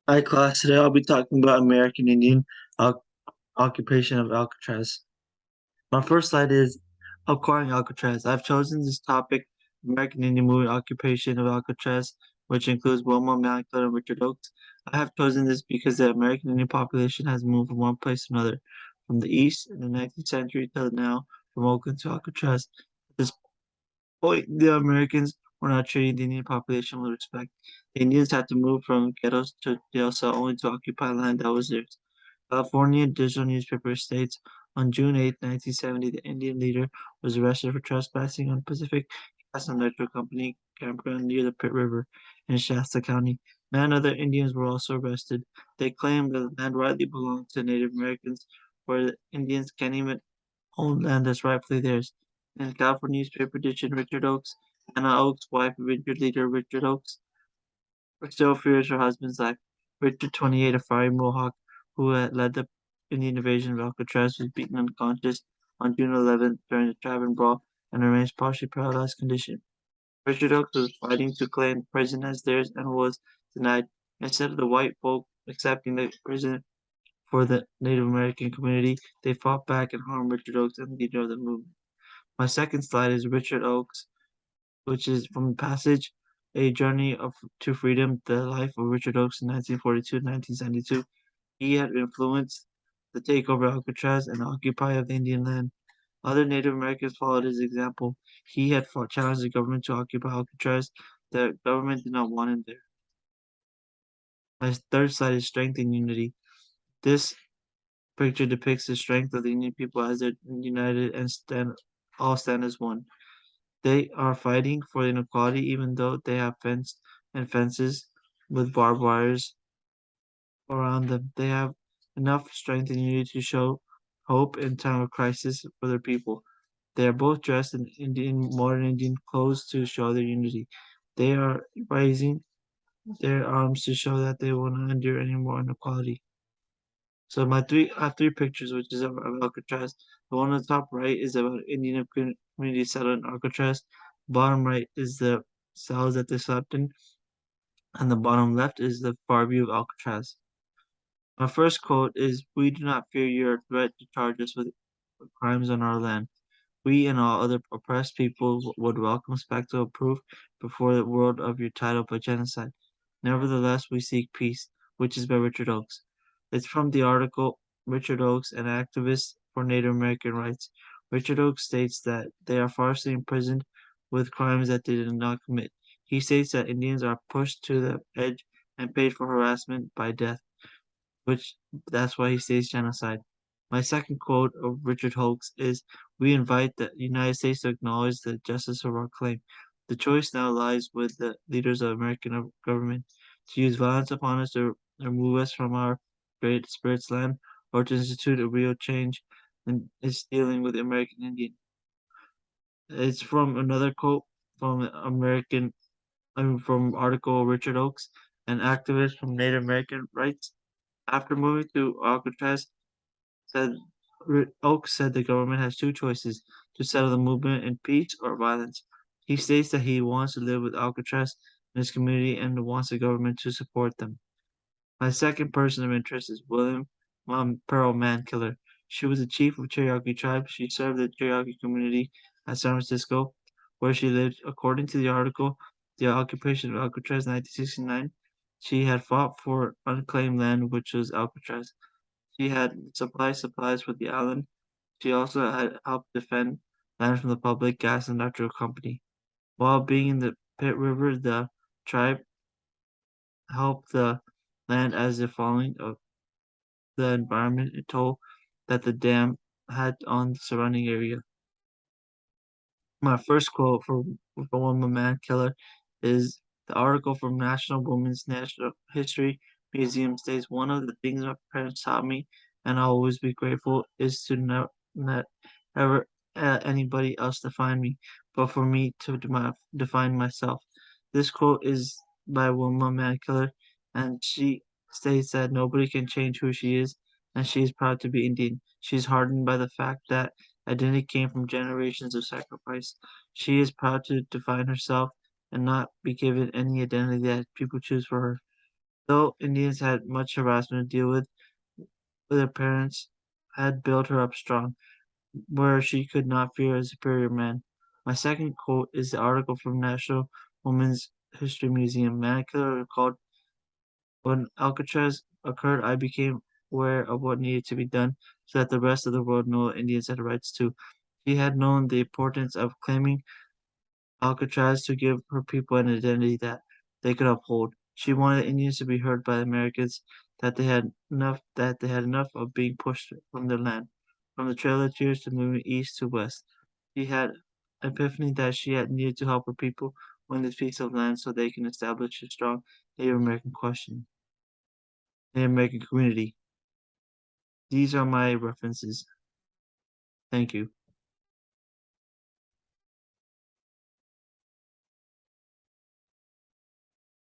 Hi class, today I'll be talking about American Indian oc- occupation of Alcatraz. My first slide is acquiring Alcatraz. I've chosen this topic, American Indian movie occupation of Alcatraz, which includes Wilma Mankiller and Richard Oakes. I have chosen this because the American Indian population has moved from one place to another, from the east in the 19th century till now, from Oakland to Alcatraz. At this point, the Americans were not treating the Indian population with respect. The Indians had to move from ghettos to jail cell only to occupy land that was theirs. California digital newspaper states on June 8, 1970, the Indian leader was arrested for trespassing on Pacific Gas and Electric Company campground near the Pitt River in Shasta County. Nine other Indians were also arrested. They claimed that the land rightly belonged to Native Americans, where the Indians can't even own land that's rightfully theirs. In the California newspaper edition, Richard Oakes, Anna Oakes, wife of injured leader Richard Oakes, still fears her husband's life. Richard, 28, a fiery Mohawk who had led the Indian invasion of Alcatraz, was beaten unconscious on June 11th during a tavern brawl and remains partially paralyzed condition. Richard Oakes was fighting to claim the prison as theirs and was denied. Instead of the white folk accepting the prison for the Native American community, they fought back and harmed Richard Oakes and the leader of the movement. My second slide is Richard Oakes, which is from the passage A Journey to Freedom, the life of Richard Oakes in 1942 to 1972. He had influenced the takeover of Alcatraz and occupy of the Indian land. Other Native Americans followed his example. He had fought challenged the government to occupy Alcatraz. The government did not want him there. My third slide is strength and unity. This picture depicts the strength of the Indian people as they're united and all stand as one. They are fighting for inequality even though they have fences with barbed wires around them. They have enough strength and unity to show hope in time of crisis for their people. They are both dressed in modern Indian clothes to show their unity. They are raising their arms to show that they will not endure any more inequality. So I have three pictures, which is of Alcatraz. The one on the top right is about Indian community settled in Alcatraz. Bottom right is the cells that they slept in, and the bottom left is the far view of Alcatraz. My first quote is, "We do not fear your threat to charge us with crimes on our land. We and all other oppressed people would welcome spectacle proof before the world of your title by genocide. Nevertheless, we seek peace," which is by Richard Oakes. It's from the article Richard Oakes, an activist for Native American rights. Richard Oakes states that they are falsely imprisoned with crimes that they did not commit. He states that Indians are pushed to the edge and paid for harassment by death, which that's why he states genocide. My second quote of Richard Oakes is, "We invite the United States to acknowledge the justice of our claim. The choice now lies with the leaders of American government to use violence upon us to remove us from our great spirit's land, or to institute a real change in its dealing with the American Indian." It's from another quote from from article Richard Oakes, an activist from Native American rights. After moving to Alcatraz, said Oakes said the government has two choices: to settle the movement in peace or violence. He states that he wants to live with Alcatraz in his community and wants the government to support them. My second person of interest is William Pearl Mankiller. She was the chief of Cherokee tribe. She served the Cherokee community at San Francisco, where she lived. According to the article, The Occupation of Alcatraz, 1969, she had fought for unclaimed land, which was Alcatraz. She had supplies for the island. She also had helped defend land from the public gas and electric company. While being in the Pitt River, the tribe helped the land as the following of the environment toll that the dam had on the surrounding area. My first quote from Woman Man Killer is the article from National Women's National History Museum states, "One of the things my parents taught me, and I'll always be grateful, is to not let ever anybody else define me, but for me to define myself." This quote is by Wilma Mankiller, and she states that nobody can change who she is, and she is proud to be Indian. She is hardened by the fact that identity came from generations of sacrifice. She is proud to define herself and not be given any identity that people choose for her. Though Indians had much harassment to deal with her parents had built her up strong, where she could not fear a superior man. My second quote is the article from National Women's History Museum. Manicure recalled, when Alcatraz occurred, I became aware of what needed to be done so that the rest of the world knew Indians had rights too. She had known the importance of claiming Alcatraz to give her people an identity that they could uphold. She wanted Indians to be heard by the Americans that they had enough of being pushed from their land, from the Trail of Tears to moving east to west. She had an epiphany that she had needed to help her people win this piece of land so they can establish a strong Native American community. These are my references. Thank you.